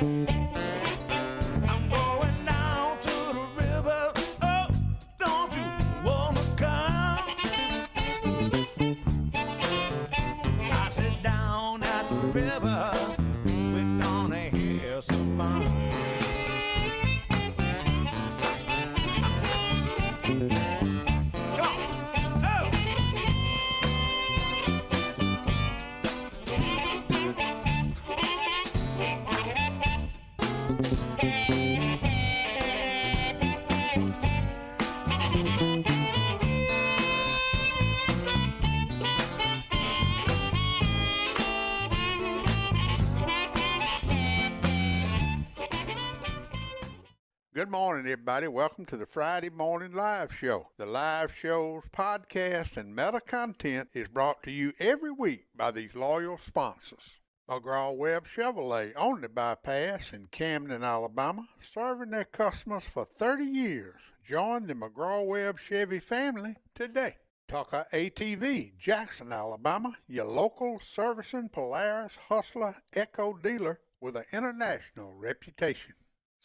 I'm going down to the river. Oh, don't you wanna come? I sit down at the river. We're gonna have some fun. Good morning, everybody. Welcome to the Friday Morning Live Show. The live show's podcast and meta content is brought to you every week by these loyal sponsors. McGraw-Webb Chevrolet on the bypass in Camden, Alabama, serving their customers for 30 years. Join the McGraw-Webb Chevy family today. Tucker ATV, Jackson, Alabama, your local servicing Polaris Hustler Echo dealer with an international reputation.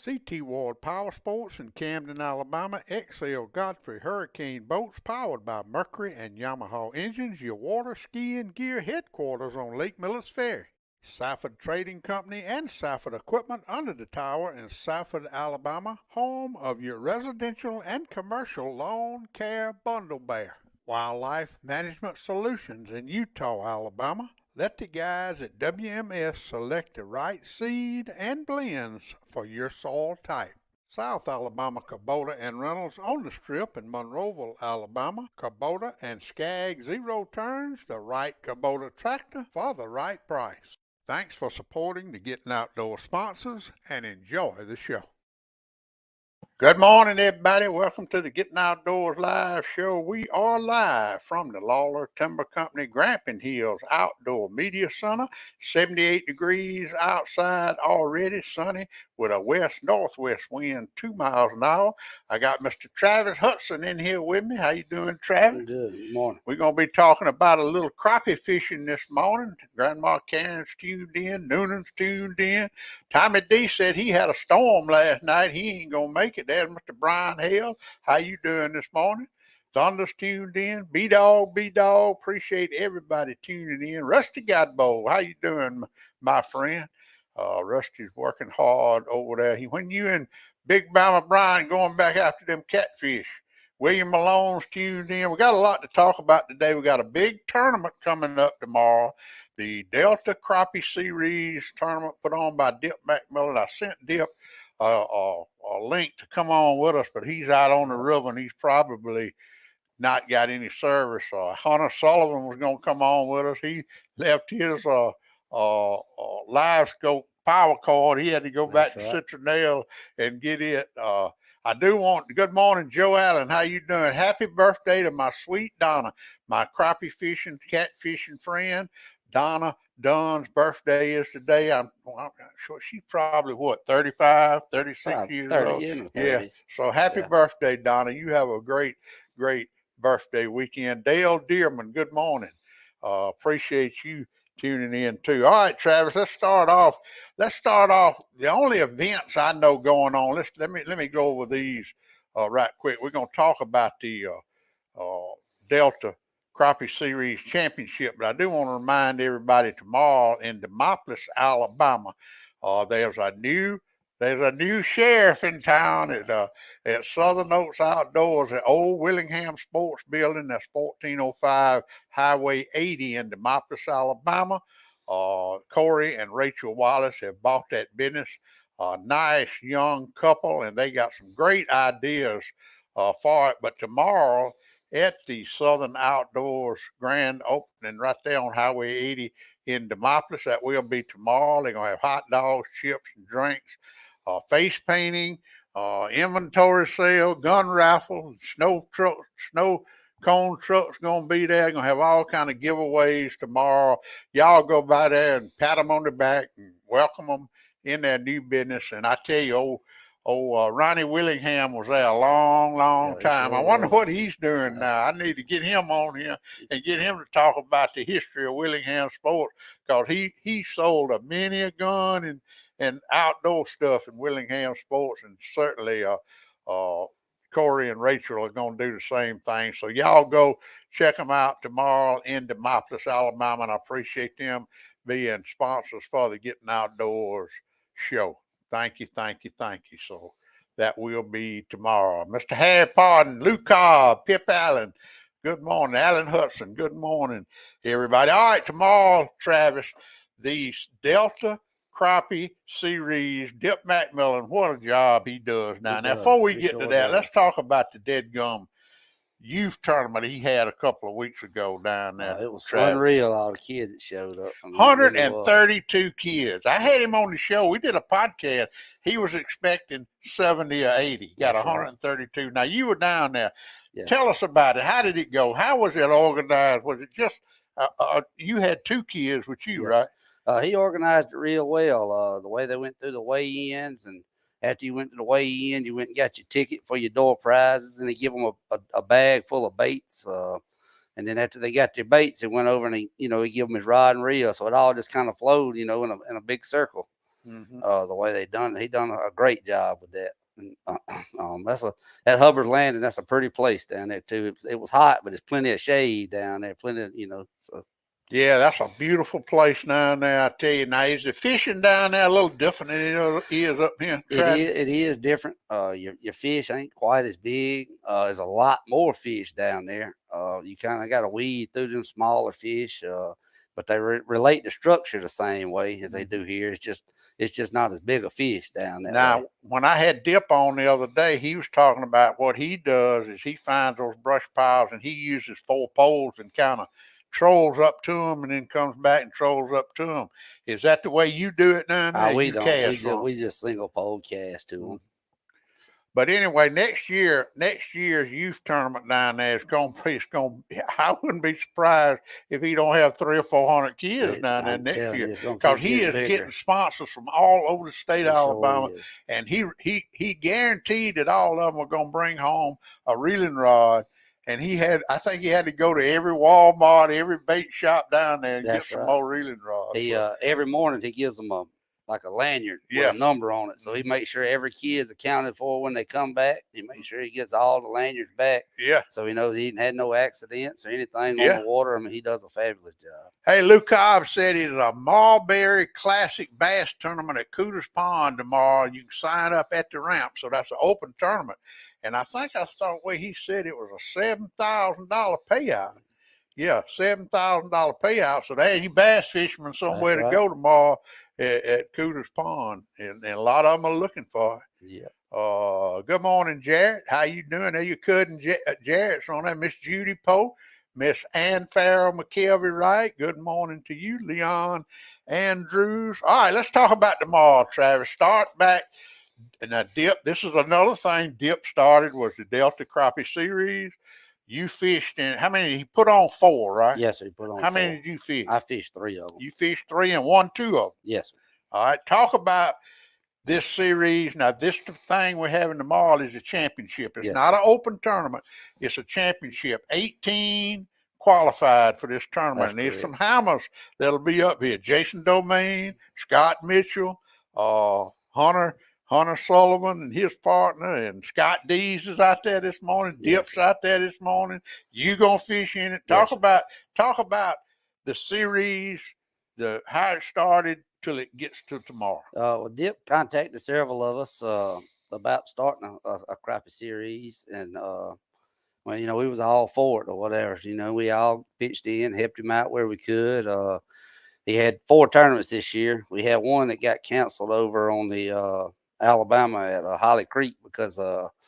CT Ward Power Sports in Camden, Alabama, XL Godfrey Hurricane Boats powered by Mercury and Yamaha engines, your water ski and gear headquarters on Lake Millis Ferry. Safford Trading Company and Safford Equipment under the tower in Safford, Alabama, home of your residential and commercial lawn care bundle bear. Wildlife Management Solutions in Eutaw, Alabama. Let the guys at WMS select the right seed and blends for your soil type. South Alabama Kubota and Reynolds on the Strip in Monroeville, Alabama. Kubota and Skag Zero Turns, the right Kubota tractor for the right price. Thanks for supporting the Gettin' Outdoors sponsors and enjoy the show. Good morning, everybody. Welcome to the Gettin' Outdoors Live Show. We are live from the Lawler Timber Company Grampian Hills Outdoor Media Center. 78 degrees outside already, sunny with a west-northwest wind 2 miles an hour. I got Mr. Travis Hudson in here with me. How you doing, Travis? Good morning. We're going to be talking about a little crappie fishing this morning. Grandma Karen's tuned in. Noonan's tuned in. Tommy D said he had a storm last night. He ain't going to make it. There's Mr. Brian Hale. How you doing this morning? Thunder's tuned in. B-Dog. Appreciate everybody tuning in. Rusty Godbowl, how you doing, my friend? Rusty's working hard over there. When you and Big Bama Brian going back after them catfish. William Malone's tuned in. We got a lot to talk about today. We got a big tournament coming up tomorrow. The Delta Crappie Series tournament put on by Dip McMillan. I sent Dip a link to come on with us, but he's out on the river and he's probably not got any service. Hunter Sullivan was going to come on with us. He left his live scope power cord. He had to go back to Citronelle and get it. I do want, good morning, Joe Allen. How you doing? Happy birthday to my sweet Donna, my crappie fishing, catfishing friend. Donna Dunn's birthday is today. I'm sure she's probably, 35, 36 years old. Yeah. So happy birthday, Donna. You have a great, great birthday weekend. Dale Dearman, good morning. Appreciate you tuning in too. All right, Travis, let's start off. The only events I know going on. Let me go over these right quick. We're going to talk about the Delta Crappie Series Championship, but I do want to remind everybody tomorrow in Demopolis, Alabama, there's a new sheriff in town at Southern Oaks Outdoors at Old Willingham Sports Building. That's 1405 Highway 80 in Demopolis, Alabama. Corey and Rachel Wallace have bought that business. A nice young couple, and they got some great ideas for it. But tomorrow at the Southern Outdoors grand opening right there on Highway 80 in Demopolis, that will be tomorrow. They're going to have hot dogs, chips, and drinks. Face painting, inventory sale, gun raffle, snow cone trucks going to be there. Going to have all kind of giveaways tomorrow. Y'all go by there and pat them on the back and welcome them in their new business. And I tell you, Ronnie Willingham was there a long time. Sure, I wonder what he's doing now. I need to get him on here and get him to talk about the history of Willingham sports, because he sold a many a gun and outdoor stuff in Willingham Sports, and certainly Corey and Rachel are going to do the same thing. So y'all go check them out tomorrow in Demopolis, Alabama, and I appreciate them being sponsors for the Getting Outdoors show. Thank you, thank you, thank you. So that will be tomorrow. Mr. Harry Pardon, Luke Cobb, Pip Allen, good morning. Alan Hudson, good morning, everybody. All right, tomorrow, Travis, the Delta Crappie Series, Dip McMillan, what a job he does now. Now, before we get to that, let's talk about the dead gum youth tournament he had a couple of weeks ago down there. It was unreal, all the kids that showed up. 132 kids. I had him on the show. We did a podcast. He was expecting 70 or 80. Got 132. Right. Now, you were down there. Yeah. Tell us about it. How did it go? How was it organized? Was it just you had 2 kids with you, right? He organized it real well. The way they went through the weigh-ins, and after you went to the weigh-in, you went and got your ticket for your door prizes, and they give them a bag full of baits. And then after they got their baits, they went over and he give them his rod and reel. So it all just kind of flowed, in a big circle. Mm-hmm. The way they done it, he done a great job with that. And, at Hubbard's Landing, that's a pretty place down there too. It was hot, but there's plenty of shade down there. Plenty of, so. Yeah, that's a beautiful place down there. I tell you. Now, is the fishing down there a little different than it is up here? It is different. Your fish ain't quite as big. There's a lot more fish down there. You kind of got to weed through them smaller fish, but they relate the structure the same way as they do here. It's just not as big a fish down there. Now, when I had Dip on the other day, he was talking about what he does is he finds those brush piles and he uses 4 poles and kind of trolls up to them and then comes back and trolls up to them. Is that the way you do it down there? We don't. We just single pole cast to them. But anyway, next year's youth tournament down there is going to be. I wouldn't be surprised if he don't have 300 or 400 kids down there next year, because he is getting sponsors from all over the state of Alabama, and he guaranteed that all of them are going to bring home a reeling rod. And I think he had to go to every Walmart, every bait shop down there and get some more reeling rods. Every morning he gives them a lanyard with a number on it. So he makes sure every kid's accounted for when they come back. He makes sure he gets all the lanyards back. Yeah. So he knows he ain't had no accidents or anything on the water. I mean, he does a fabulous job. Hey, Luke Cobb said it's a Mulberry Classic Bass Tournament at Cooter's Pond tomorrow. You can sign up at the ramp. So that's an open tournament. And I think I thought he said it was a $7,000 payout. Yeah, $7,000 payout. So there's you bass fishermen somewhere to go tomorrow at Cooter's Pond, and a lot of them are looking for it. Yeah. Good morning, Jarrett. How you doing? There, your cousin Jarrett's on there. Miss Judy Poe, Miss Ann Farrell McKelvey Wright. Good morning to you, Leon Andrews. All right, let's talk about tomorrow, Travis. Start back. And now Dip, this is another thing Dip started was the Delta Crappie Series. You fished in, how many? He put on 4, right? Yes, sir, he put on 4. How many did you fish? I fished 3 of them. You fished 3 and won 2 of them? Yes, sir. All right, talk about this series. Now, this thing we're having tomorrow is a championship. It's not an open tournament. It's a championship. 18 qualified for this tournament. And there's some hammers that'll be up here. Jason Domain, Scott Mitchell, Hunter Sullivan and his partner, and Scott Dees is out there this morning. Dip's out there this morning. You gonna fish in it? Talk about the series, how it started till it gets to tomorrow. Well, Dip contacted several of us about starting a crappie series, and we was all for it or whatever. We all pitched in, helped him out where we could. He had 4 tournaments this year. We had one that got canceled over on the Alabama at Holly Creek because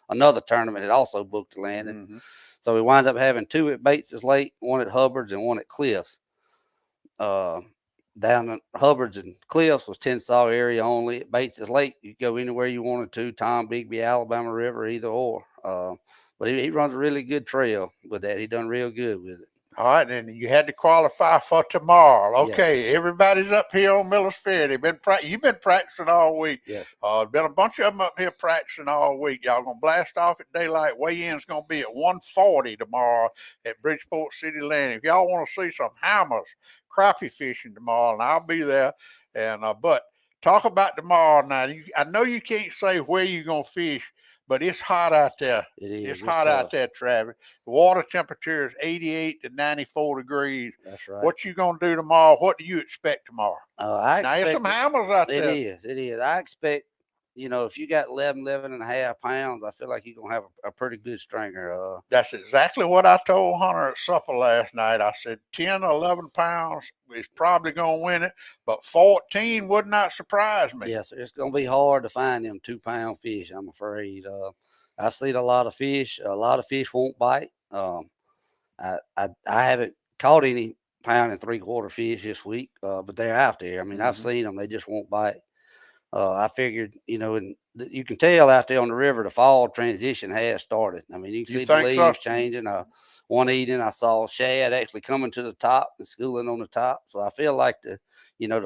another tournament had also booked the landing. Mm-hmm. So we wound up having 2 at Bates's Lake, 1 at Hubbard's, and 1 at Cliffs. Down at Hubbard's and Cliffs was Tensas area only. At Bates's Lake, you could go anywhere you wanted to, Tom Bigby, Alabama River, either or. But he runs a really good trail with that. He done real good with it. All right, and you had to qualify for tomorrow. Okay, everybody's up here on Miller's Ferry. You've been practicing all week. Yes. Been a bunch of them up here practicing all week. Y'all gonna blast off at daylight. Weigh-in's gonna be at 1:40 tomorrow at Bridgeport City Landing. If y'all want to see some hammers, crappie fishing tomorrow, and I'll be there. And but talk about tomorrow night. I know you can't say where you're gonna fish, but it's hot out there. It is. It's It's hot out tough. there, Travis. The water temperature is 88 to 94 degrees. That's right. What you gonna do tomorrow? What do you expect tomorrow? I Now, there's expect some hammers out it there. is. It is. I expect, if you got 11.5 pounds, I feel like you're going to have a pretty good stringer. That's exactly what I told Hunter at supper last night. I said 10 or 11 pounds is probably going to win it, but 14 would not surprise me. Yes, it's going to be hard to find them 2-pound fish, I'm afraid. I've seen a lot of fish. A lot of fish won't bite. I haven't caught any 1 3/4 fish this week, but they're out there. I mean, I've seen them. They just won't bite. I figured, and you can tell out there on the river, the fall transition has started. I mean, you can see the leaves changing. One evening I saw shad actually coming to the top and schooling on the top. So I feel like the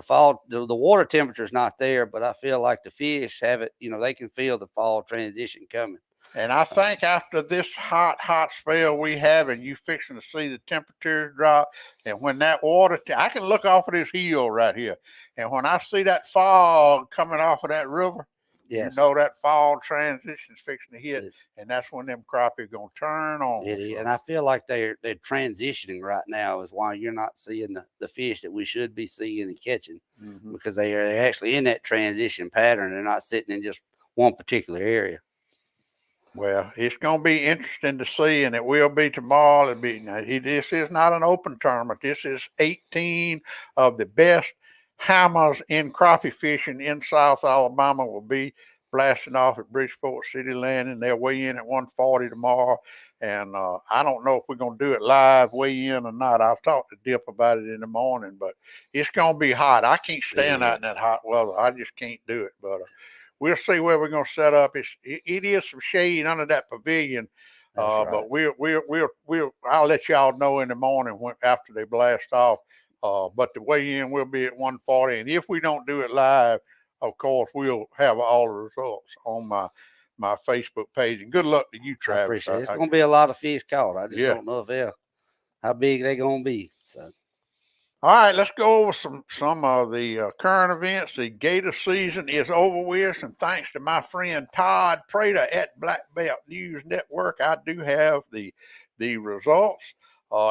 fall, the water temperature is not there, but I feel like the fish have it, they can feel the fall transition coming. And I think after this hot spell we have, and you fixing to see the temperatures drop, and when that water, I can look off of this hill right here, and when I see that fog coming off of that river, yes, you know that fall transition's fixing to hit, and that's when them crappie are gonna turn on. It is, and I feel like they're transitioning right now is why you're not seeing the fish that we should be seeing and catching, because they're actually in that transition pattern. They're not sitting in just one particular area. Well, it's going to be interesting to see, and it will be tomorrow. This is not an open tournament. This is 18 of the best hammers in crappie fishing in South Alabama will be blasting off at Bridgeport City Landing. They'll weigh in at 140 tomorrow, and I don't know if we're going to do it live, weigh in or not. I'll talk to Dip about it in the morning, but it's going to be hot. I can't stand out in that hot weather. I just can't do it, but we'll see where we're going to set up. It is some shade under that pavilion, right. But I'll let y'all know in the morning after they blast off. But the weigh-in will be at 140, and if we don't do it live, of course we'll have all the results on my Facebook page. And good luck to you, Travis. I appreciate it. It's going to be a lot of fish caught. I just don't know how big they're going to be. So. All right, let's go over some of the current events. The gator season is over with, and thanks to my friend Todd Prater at Black Belt News Network, I do have the results.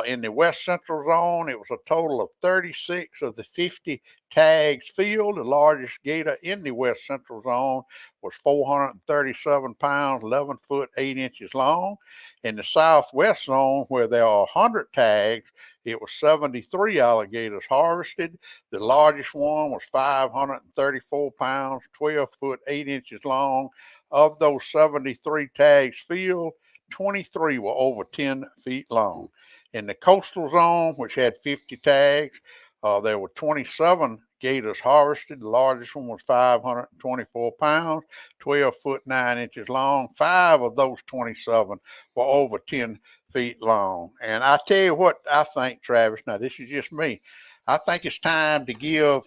In the West Central Zone, it was a total of 36 of the 50 tags filled. The largest gator in the West Central Zone was 437 pounds, 11 foot 8 inches long. In the Southwest Zone, where there are 100 tags, it was 73 alligators harvested. The largest one was 534 pounds, 12 foot 8 inches long. Of those 73 tags filled, 23 were over 10 feet long. In the coastal zone, which had 50 tags, there were 27 gators harvested. The largest one was 524 pounds, 12 foot 9 inches long. 5 of those 27 were over 10 feet long. And I tell you what I think, Travis, now this is just me. I think it's time to give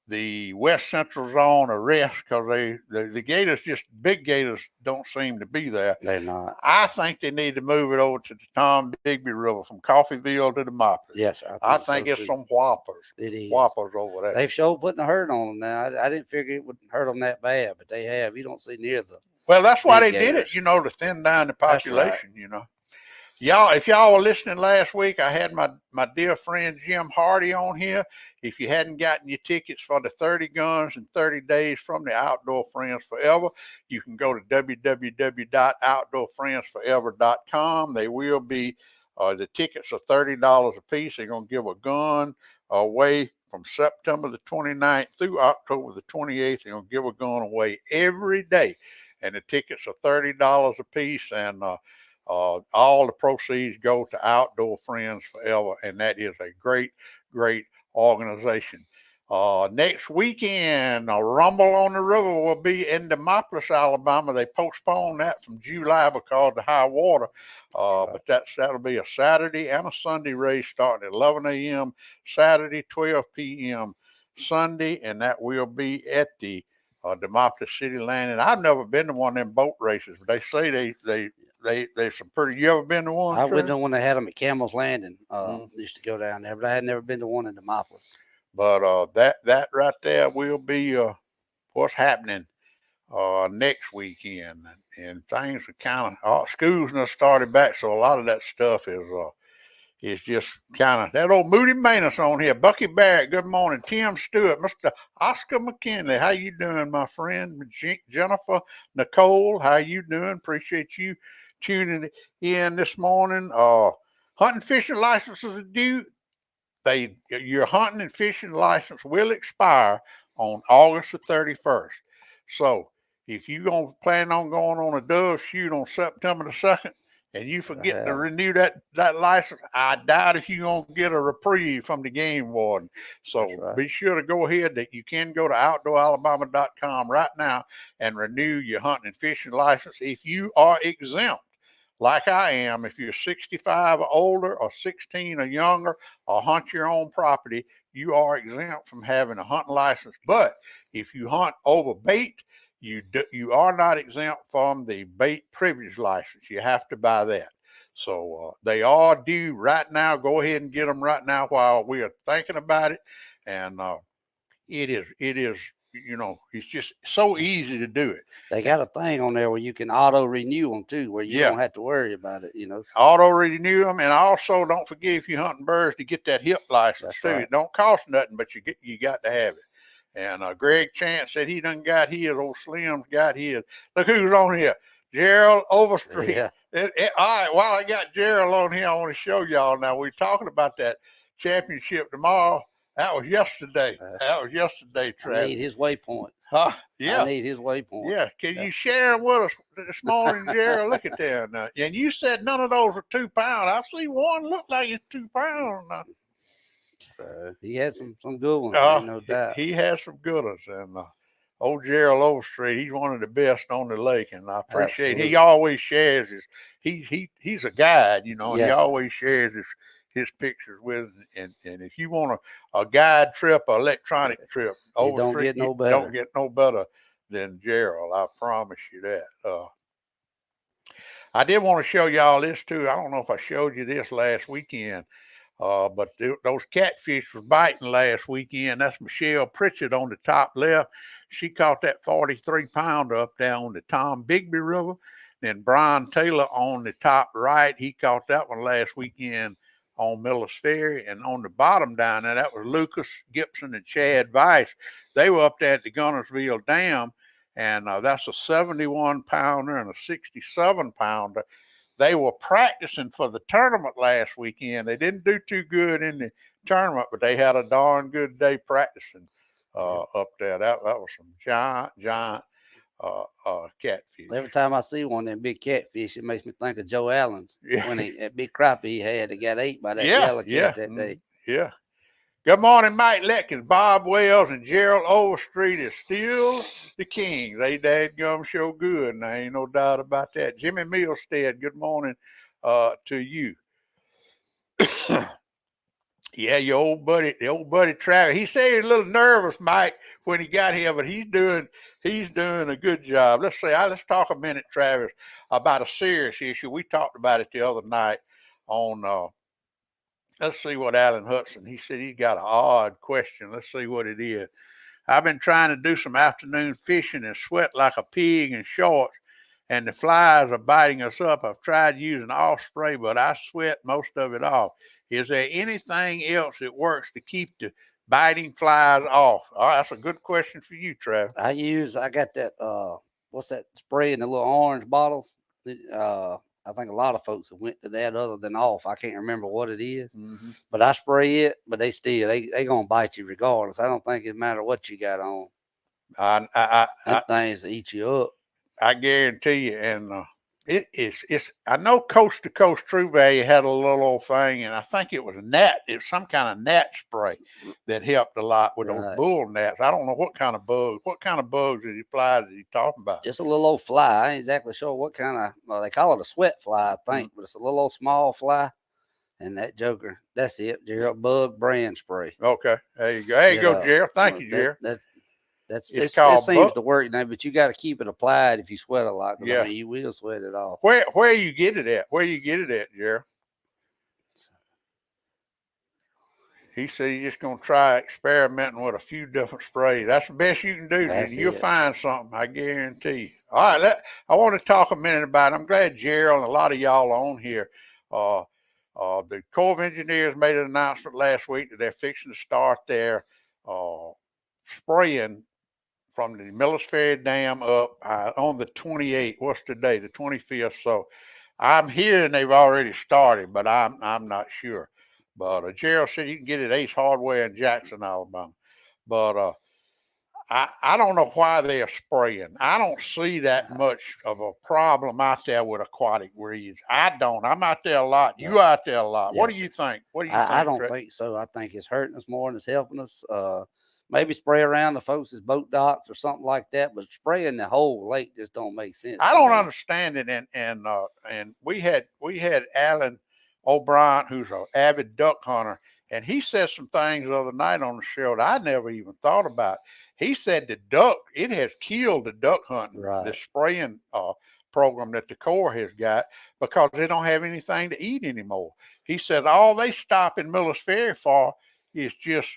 the West Central Zone a rest because the gators, just big gators, don't seem to be there. They're not. I think they need to move it over to the Tom Digby River from Coffeyville to the Moppers. Yes, I think it's some whoppers. It is. Whoppers over there. They've sure putting a hurt on them now. I didn't figure it would hurt them that bad, but they have. You don't see near the. Well, that's why they did it, to thin down the population, Y'all, if y'all were listening last week, I had my dear friend Jim Hardy on here. If you hadn't gotten your tickets for the 30 guns in 30 days from the Outdoor Friends Forever, you can go to www.outdoorfriendsforever.com. They will be, the tickets are $30 a piece. They're going to give a gun away from September the 29th through October the 28th. They're going to give a gun away every day. And the tickets are $30 a piece, and all the proceeds go to Outdoor Friends Forever, and that is a great, great organization. Next weekend, a Rumble on the River will be in Demopolis, Alabama. They postponed that from July because of the high water, but that'll be a Saturday and a Sunday race starting at 11 a.m. Saturday, 12 p.m. Sunday, and that will be at the Demopolis City Landing. I've never been to one of them boat races, but they say they're some pretty. You ever been to one? I went to one they had them at Camel's Landing. Used to go down there, but I had never been to one in Demopolis. But that right there will be what's happening next weekend, and things are kind of school's not started back, so a lot of that stuff is just kind of that old Moody Manus on here. Bucky Barrett, good morning. Tim Stewart, Mr. Oscar McKinley, how you doing, my friend? Jennifer Nicole, how you doing? Appreciate you tuning in this morning. Hunting fishing licenses are due. Your hunting and fishing license will expire on August the 31st. So if you gonna plan on going on a dove shoot on September the 2nd, and you forget to renew that license, I doubt if you're going to get a reprieve from the game warden. So be sure to go ahead. That you can go to outdooralabama.com right now and renew your hunting and fishing license if you are exempt. Like I am, if you're 65 or older or 16 or younger or hunt your own property, you are exempt from having a hunting license. But if you hunt over bait, you are not exempt from the bait privilege license. You have to buy that. So they are due right now. Go ahead and get them right now while we are thinking about it. And it is, it's just so easy to do it. They got a thing on there where you can auto renew them too, where you don't have to worry about it, Auto renew them, and also don't forget, if you're hunting birds, to get that hip license too. Right. It don't cost nothing, but you got to have it. And Greg Chance said he done got his. Old Slim's got his. Look who's on here. Gerald Overstreet. Yeah. All right, while I got Gerald on here, I want to show y'all now. We're talking about that championship tomorrow. That was yesterday. Travis. I need his waypoints. Yeah. I need his waypoints. Yeah. Can you share them with us this morning, Gerald? Look at that now. And you said none of those are 2 pounds. I see one look like it's 2 pounds now. So he had some good ones, no doubt. He has some good ones, and old Gerald Overstreet, he's one of the best on the lake, and I appreciate. He always shares his. He's a guide, and he always shares his pictures with. And if you want a guide trip, or electronic trip, don't get no better. Don't get no better than Gerald. I promise you that. I did want to show y'all this too. I don't know if I showed you this last weekend. But those catfish were biting last weekend. That's Michelle Pritchett on the top left. She caught that 43-pounder up there on the Tom Bigby River. Then Brian Taylor on the top right, he caught that one last weekend on Miller's Ferry. And on the bottom down there, that was Lucas Gibson and Chad Weiss. They were up there at the Gunnersville Dam, and that's a 71-pounder and a 67-pounder. They were practicing for the tournament last weekend. They didn't do too good in the tournament, but they had a darn good day practicing up there. That was some giant catfish. Every time I see one of them big catfish, it makes me think of Joe Allen's when that big crappie he had that got ate by that yellow cat that day. Yeah. Good morning, Mike Letkins, Bob Wells, and Gerald Overstreet is still the king. They dadgum show good, and there ain't no doubt about that. Jimmy Milstead, good morning to you. Yeah, the old buddy Travis. He said he was a little nervous, Mike, when he got here, but he's doing a good job. Let's talk a minute, Travis, about a serious issue. We talked about it the other night on let's see what Alan Hudson, he said he's got an odd question. Let's see what it is. I've been trying to do some afternoon fishing and sweat like a pig in shorts, and the flies are biting us up. I've tried using off spray, but I sweat most of it off. Is there anything else that works to keep the biting flies off? All right, that's a good question for you, Travis. I got that, what's that spray in the little orange bottles? I think a lot of folks have went to that other than off. I can't remember what it is, but I spray it, but they going to bite you regardless. I don't think it matters what you got on. Things eat you up. I guarantee you. And I know Coast to Coast True Value had a little old thing, and I think it was some kind of gnat spray that helped a lot with those bull gnats. I don't know what kind of bugs flies is he talking about? Just a little old fly. I ain't exactly sure what kind of, well, they call it a sweat fly, I think, but it's a little old small fly. And that joker, that's it, Gerald, bug brand spray. Okay, there you go. There you go, Gerald. Thank you, Gerald. It seems to work now, but you got to keep it applied if you sweat a lot. I mean, you will sweat it off. Where you get it at? Where you get it at, Gerald? He said he's just gonna try experimenting with a few different sprays. That's the best you can do. That's Then you'll it. find something, I guarantee you. All right, I want to talk a minute about it. I'm glad Gerald and a lot of y'all are on here. The Corps of Engineers made an announcement last week that they're fixing to start their spraying from the Millis Ferry Dam up on the 28th. What's today? The 25th. So I'm hearing they've already started, but I'm not sure. But Gerald said you can get it at Ace Hardware in Jackson, Alabama. But I don't know why they are spraying. I don't see that much of a problem out there with aquatic weeds. I don't. I'm out there a lot. You out there a lot. What do you think? What do you think? I don't think so. I think it's hurting us more than it's helping us. Maybe spray around the folks' boat docks or something like that, but spraying the whole lake just don't make sense. I don't understand it. And we had Alan O'Brien, who's an avid duck hunter, and he said some things the other night on the show that I never even thought about. He said the duck, it has killed the duck hunting, the spraying program that the Corps has got, because they don't have anything to eat anymore. He said all they stop in Millis Ferry for is just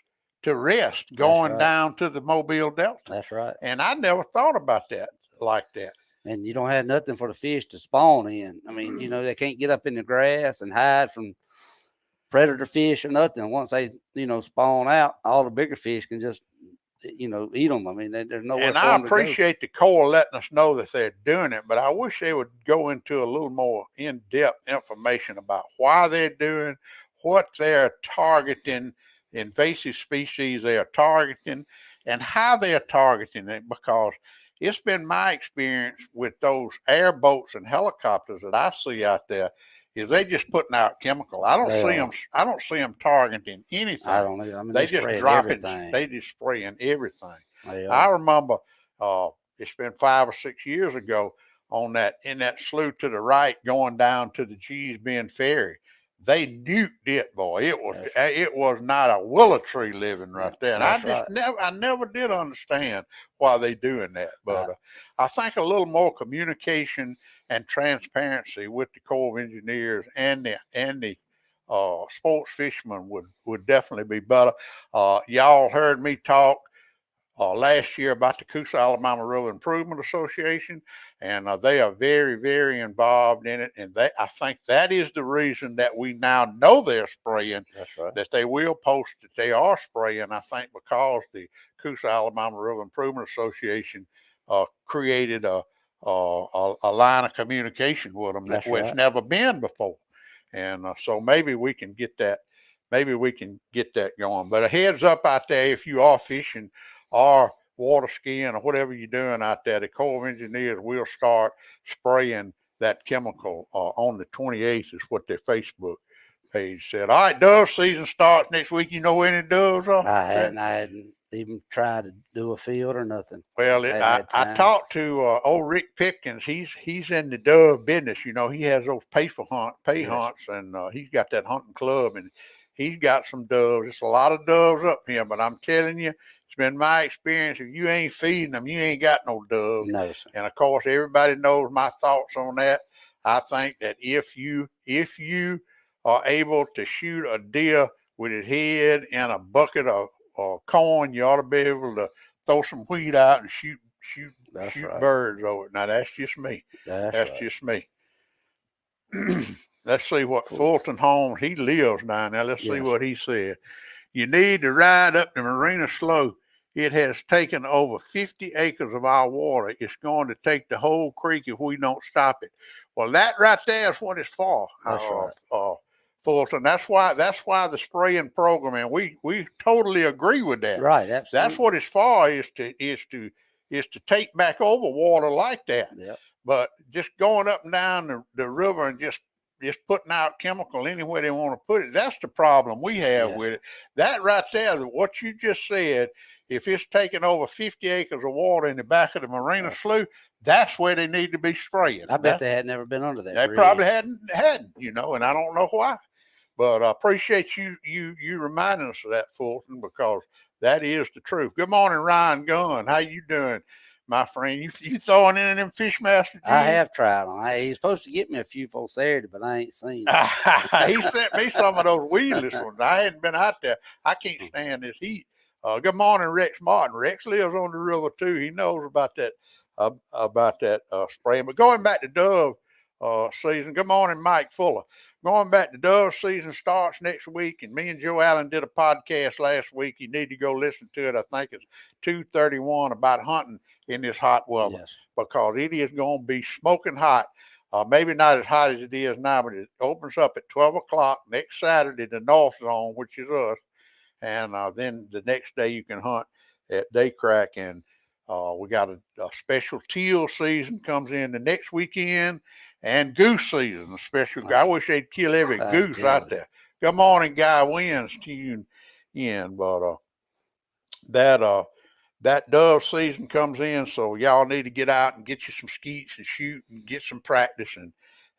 to rest, going down to the Mobile Delta. That's right. And I never thought about that like that. And you don't have nothing for the fish to spawn in. I mean, you know, they can't get up in the grass and hide from predator fish or nothing. Once they, you know, spawn out, all the bigger fish can just, you know, eat them. I mean, there's nowhere and for I them to go. appreciate the Corps letting us know that they're doing it, but I wish they would go into a little more in-depth information about why they're doing, what they're targeting, invasive species they are targeting, and how they are targeting it, because it's been my experience with those airboats and helicopters that I see out there is they just putting out chemical. I don't see them targeting anything. I don't know. I mean, they just drop everything. They just spraying everything. I remember it's been 5 or 6 years ago in that slough to the right going down to the G's Bend Ferry. They nuked it, boy. It was not a willow tree living right there. And I never did understand why they doing that. But I think a little more communication and transparency with the Corps of Engineers and the sports fishermen would definitely be better. Y'all heard me talk last year about the Coosa Alabama River Improvement Association, and they are very, very involved in it. And I think that is the reason that we now know they're spraying. That's right. That they will post that they are spraying. I think because the Coosa Alabama River Improvement Association created a line of communication with them that's never been before, and so maybe we can get that. Maybe we can get that going. But a heads up out there, if you are fishing or water skiing or whatever you're doing out there, the Corps of Engineers will start spraying that chemical on the 28th is what their Facebook page said. All right, dove season starts next week. You know any doves are? I hadn't even tried to do a field or nothing. Well, I talked to old Rick Pickens. He's in the dove business. You know, he has those pay hunts, and he's got that hunting club, and he's got some doves. It's a lot of doves up here, but I'm telling you, it's been my experience. If you ain't feeding them, you ain't got no doves. No, sir. And of course, everybody knows my thoughts on that. I think that if you are able to shoot a deer with its head in a bucket of corn, you ought to be able to throw some wheat out and shoot birds over it. Now that's just me. That's just me. Let's see what Fulton Holmes, he lives down there. Let's see what he said. You need to ride up the Marina Slough. It has taken over 50 acres of our water. It's going to take the whole creek if we don't stop it. Well, that right there is what it's for. That's right. Fulton. That's why the spraying program, and we totally agree with that. Right, absolutely. That's what it's for, is to take back over water like that. Yep. But just going up and down the river and just putting out chemical anywhere they want to put it, that's the problem we have with it. That right there, what you just said, if it's taking over 50 acres of water in the back of the Marina Slough, that's where they need to be spraying. I bet they had never been under that. They probably hadn't, you know, and I don't know why. But I appreciate you reminding us of that, Fulton, because that is the truth. Good morning, Ryan Gunn. How you doing? my friend. You throwing in them Fishmaster jigs? I have tried them. He's supposed to get me a few for Saturday, but I ain't seen them. He sent me some of those weedless ones. I hadn't been out there. I can't stand this heat. Good morning, Rex Martin. Rex lives on the river too. He knows about that spraying. But going back to dove season. Good morning, Mike Fuller. Going back to dove season starts next week, and me and Joe Allen did a podcast last week. You need to go listen to it. I think it's 231 about hunting in this hot weather, Yes. because it is going to be smoking hot. Maybe not as hot as it is now, but it opens up at 12 o'clock next Saturday, the North Zone, which is us. And then the next day you can hunt at Daycrack. And we got a special teal season comes in the next weekend, and goose season, a special. I wish they'd kill every goose out there. Good morning, Guy Wins tuned in. But that dove season comes in, so y'all need to get out and get you some skeets and shoot and get some practice,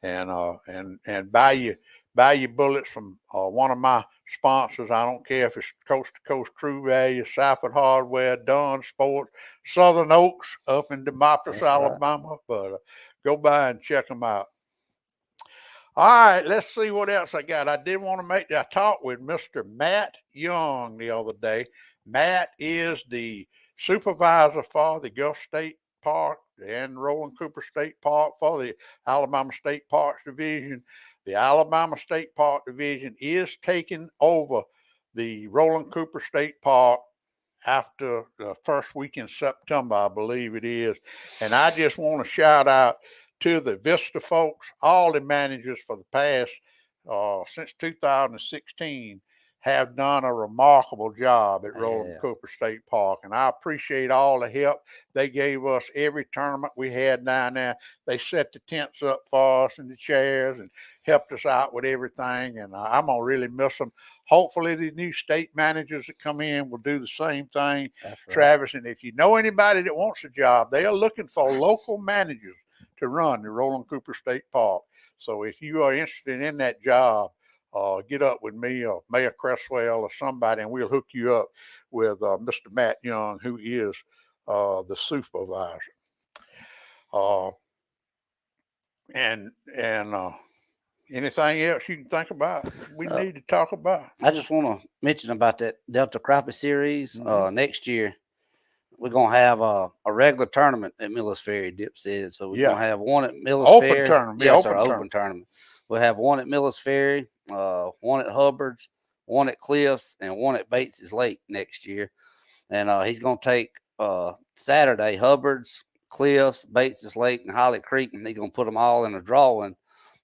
and buy you bullets from one of my sponsors. I don't care if it's Coast to Coast True Value, Safford Hardware, Dunn Sports, Southern Oaks up in Demopolis, Alabama. But go by and check them out. All right, let's see what else I got. I did want to I talked with Mr. Matt Young the other day. Matt is the supervisor for the Gulf State Park and Roland Cooper State Park for the Alabama State Parks Division. The Alabama State Park Division is taking over the Roland Cooper State Park after the first week in September, I believe it is. And I just want to shout out to the Vista folks, all the managers for the past, since 2016, have done a remarkable job at Roland Cooper State Park. And I appreciate all the help they gave us every tournament we had down there. They set the tents up for us and the chairs and helped us out with everything. And I'm going to really miss them. Hopefully the new state managers that come in will do the same thing. That's right. Travis, and if you know anybody that wants a job, they are looking for local managers to run the Roland Cooper State Park. So if you are interested in that job, get up with me or Mayor Cresswell or somebody, and we'll hook you up with Mr. Matt Young, who is the supervisor. And anything else you can think about we need to talk about? I just want to mention about that Delta Crappie Series. Next year, we're going to have a regular tournament at Millis Ferry, Dip said. So we're going to have one at Millis Ferry. Tournament. Yes, open tournament. We'll have one at Millis Ferry, one at Hubbard's, one at Cliffs, and one at Bates's Lake next year. And he's going to take Saturday, Hubbard's, Cliffs, Bates's Lake, and Holly Creek, and he's going to put them all in a drawing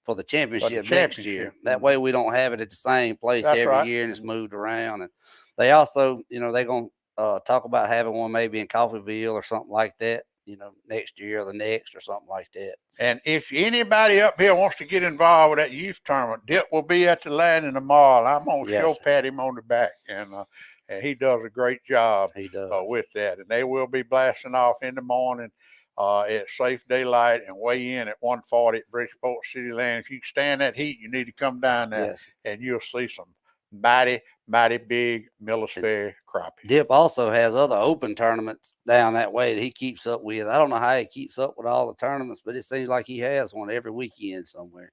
for the championship next year. That way we don't have it at the same place every year and it's moved around. And they also, they're going to talk about having one maybe in Coffeyville or something like that, next year or the next or something like that. And if anybody up here wants to get involved with that youth tournament, Dip will be at the landing tomorrow. I'm going to pat him on the back, and he does a great job with that. And they will be blasting off in the morning at safe daylight and weigh in at 1:40 at Bridgeport City Landing. If you can stand that heat, you need to come down there and you'll see some mighty big Millis Ferry crappie. Dip also has other open tournaments down that way that he keeps up with. I don't know how he keeps up with all the tournaments, but it seems like he has one every weekend somewhere.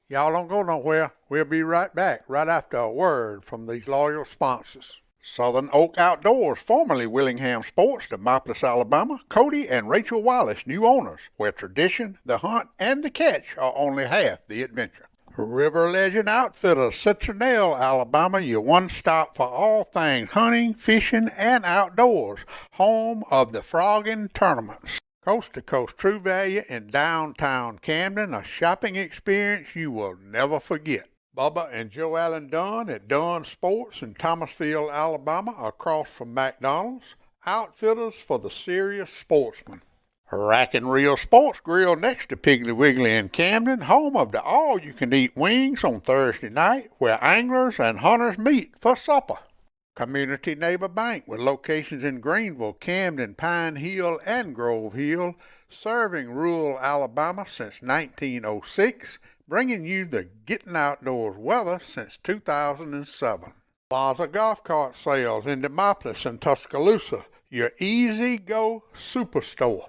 Y'all don't go nowhere. We'll be right back right after a word from these loyal sponsors. Southern Oak Outdoors, formerly Willingham Sports, Demopolis, Alabama. Cody and Rachel Wallace, new owners, where tradition, the hunt, and the catch are only half the adventure. River Legend Outfitters, Citronelle, Alabama, your one-stop for all things hunting, fishing, and outdoors. Home of the Frogging Tournaments. Coast to Coast True Value in downtown Camden, a shopping experience you will never forget. Bubba and Joe Allen Dunn at Dunn Sports in Thomasville, Alabama, across from McDonald's. Outfitters for the serious sportsman. Rack and Reel Sports Grill next to Piggly Wiggly in Camden, home of the all-you-can-eat wings on Thursday night, where anglers and hunters meet for supper. Community Neighbor Bank with locations in Greenville, Camden, Pine Hill, and Grove Hill, serving rural Alabama since 1906, bringing you the Gettin Outdoors weather since 2007. Plaza Golf Cart Sales in Demopolis and Tuscaloosa, your easy go superstore.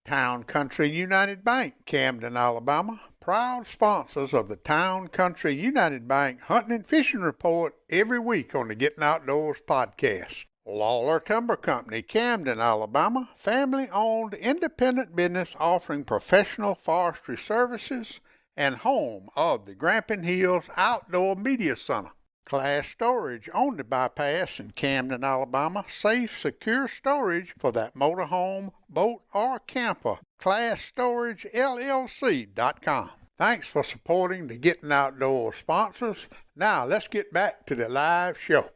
Town Country United Bank, Camden, Alabama, proud sponsors of the Town Country United Bank Hunting and Fishing Report every week on the Gettin Outdoors podcast. Lawler Timber Company, Camden, Alabama, family-owned independent business offering professional forestry services and home of the Grampian Hills Outdoor Media Center. Class Storage on the bypass in Camden, Alabama. Safe, secure storage for that motorhome, boat, or camper. ClassStorageLLC.com. Thanks for supporting the Gettin Outdoors sponsors. Now let's get back to the live show.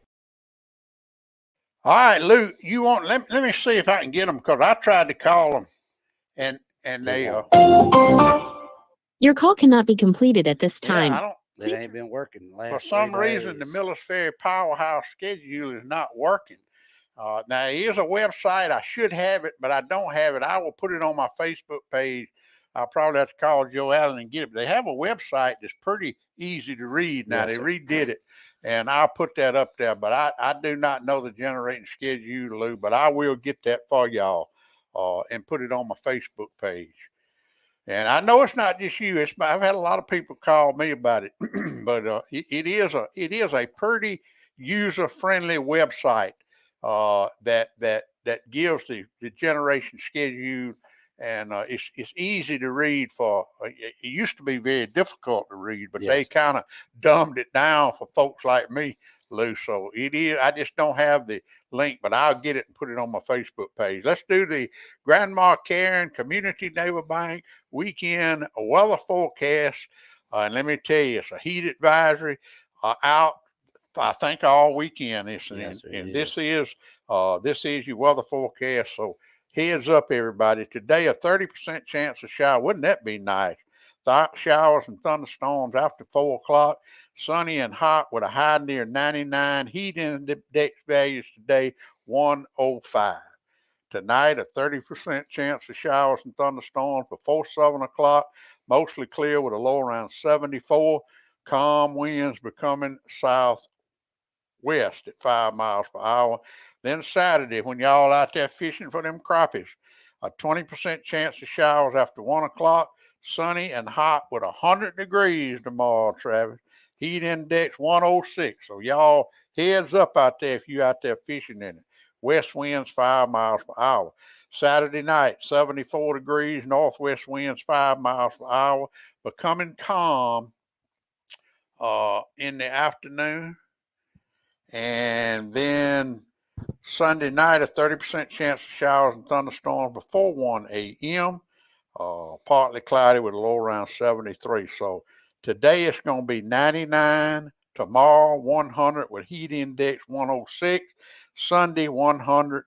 All right, Lou, you want? Let me see if I can get them, because I tried to call them, and they Your call cannot be completed at this time. I don't. It ain't been working the last For some 3 reason, the days. Millis Ferry Powerhouse schedule is not working. Now, there is a website. I should have it, but I don't have it. I will put it on my Facebook page. I'll probably have to call Joe Allen and get it. But they have a website that's pretty easy to read now. Yes, they sir. redid it, and I'll put that up there. But I do not know the generating schedule, Lou, but I will get that for y'all and put it on my Facebook page. And I know it's not just you. I've had a lot of people call me about it, but it is a pretty user-friendly website that gives the generation schedule, and it's easy to read. It used to be very difficult to read, but they Yes. kind of dumbed it down for folks like me, Lou. So it is. I just don't have the link, but I'll get it and put it on my Facebook page. Let's do the Grandma Karen Community Neighbor Bank weekend weather forecast. And let me tell you, it's a heat advisory out, I think, all weekend. Yes, sir, And it this is your weather forecast. So heads up, everybody. Today, a 30% chance of shower. Wouldn't that be nice? Showers and thunderstorms after 4 o'clock. Sunny and hot with a high near 99. Heat index values today 105. Tonight, a 30% chance of showers and thunderstorms before 7 o'clock. Mostly clear with a low around 74. Calm winds becoming southwest at 5 miles per hour. Then Saturday, when y'all out there fishing for them crappies, a 20% chance of showers after 1 o'clock. Sunny and hot with 100 degrees tomorrow, Travis. Heat index 106. So y'all heads up out there if you out there fishing in it. West winds 5 miles per hour. Saturday night, 74 degrees. Northwest winds 5 miles per hour. Becoming calm in the afternoon. And then Sunday night, a 30% chance of showers and thunderstorms before 1 a.m. Partly cloudy with a low around 73. So today it's going to be 99. Tomorrow 100 with heat index 106. Sunday 100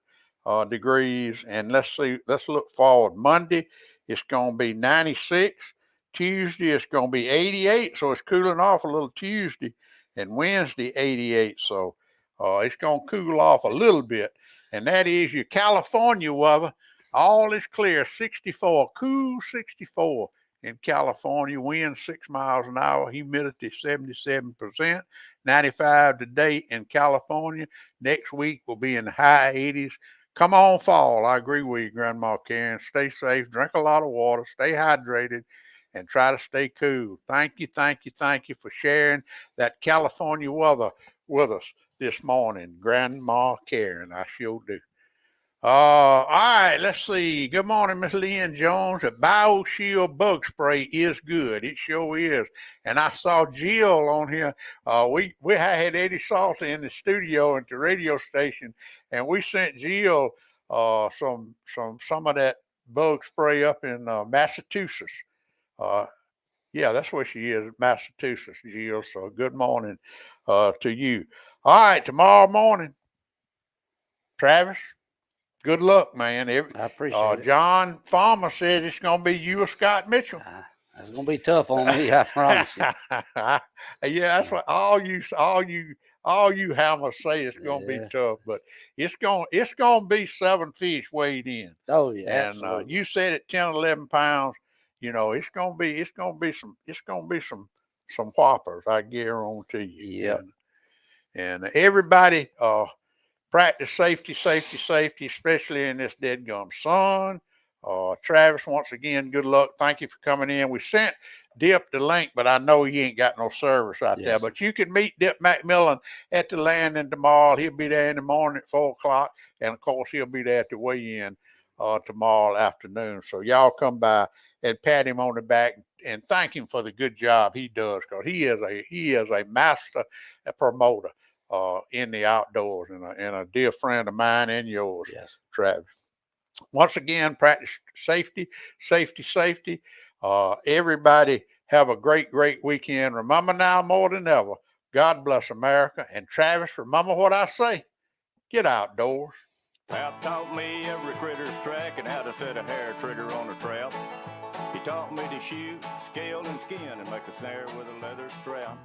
degrees. And let's look forward. Monday it's going to be 96. Tuesday it's going to be 88. So it's cooling off a little Tuesday. And Wednesday 88. So it's going to cool off a little bit. And that is your California weather. All is clear, 64, cool 64 in California, wind 6 miles an hour, humidity 77%, 95 today in California. Next week will be in the high 80s. Come on, fall. I agree with you, Grandma Karen. Stay safe, drink a lot of water, stay hydrated, and try to stay cool. Thank you for sharing that California weather with us this morning, Grandma Karen. I sure do. All right, let's see. Good morning, Miss Lynn Jones. The BioShield bug spray is good. It sure is. And I saw Jill on here. We had Eddie Salter in the studio at the radio station, and we sent Jill some of that bug spray up in Massachusetts. Yeah, that's where she is, Massachusetts, Jill. So good morning to you. All right, tomorrow morning, Travis. Good luck, man. I appreciate it. John Farmer said it's going to be you or Scott Mitchell. It's going to be tough on me, I promise you. Yeah, that's what all you hammers say. It's going to be tough, but it's going to be 7 fish weighed in. Oh yeah, and you said at 10, 11 pounds. You know, it's going to be some whoppers. I guarantee you. Yeah. And everybody. practice safety, especially in this deadgum sun. Travis, once again, good luck. Thank you for coming in. We sent Dip the link, but I know he ain't got no service out there. But you can meet Dip McMillan at the landing tomorrow. He'll be there in the morning at 4 o'clock. And, of course, he'll be there at the weigh-in tomorrow afternoon. So y'all come by and pat him on the back and thank him for the good job he does, because he is a master promoter in the outdoors, and a dear friend of mine and yours, Travis. Once again, practice safety. Everybody have a great weekend. Remember now more than ever, God bless America. And Travis, remember what I say, get outdoors. Pap taught me every critter's track and how to set a hair trigger on a trap. He taught me to shoot, scale, and skin and make a snare with a leather strap.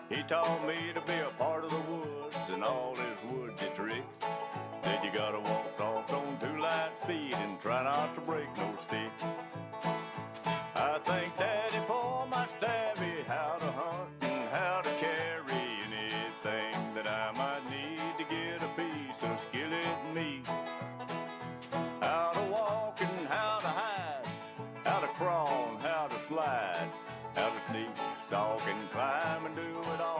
He taught me to be a part of the woods and all his woodsy tricks. Said you gotta walk soft on 2 light feet and try not to break no stick. I thank Daddy for my stabby, how to hunt and how to carry anything that I might need to get a piece of skillet meat. How to walk and how to hide, how to crawl and how to slide, how to sneak, stalk, and climb and do it all.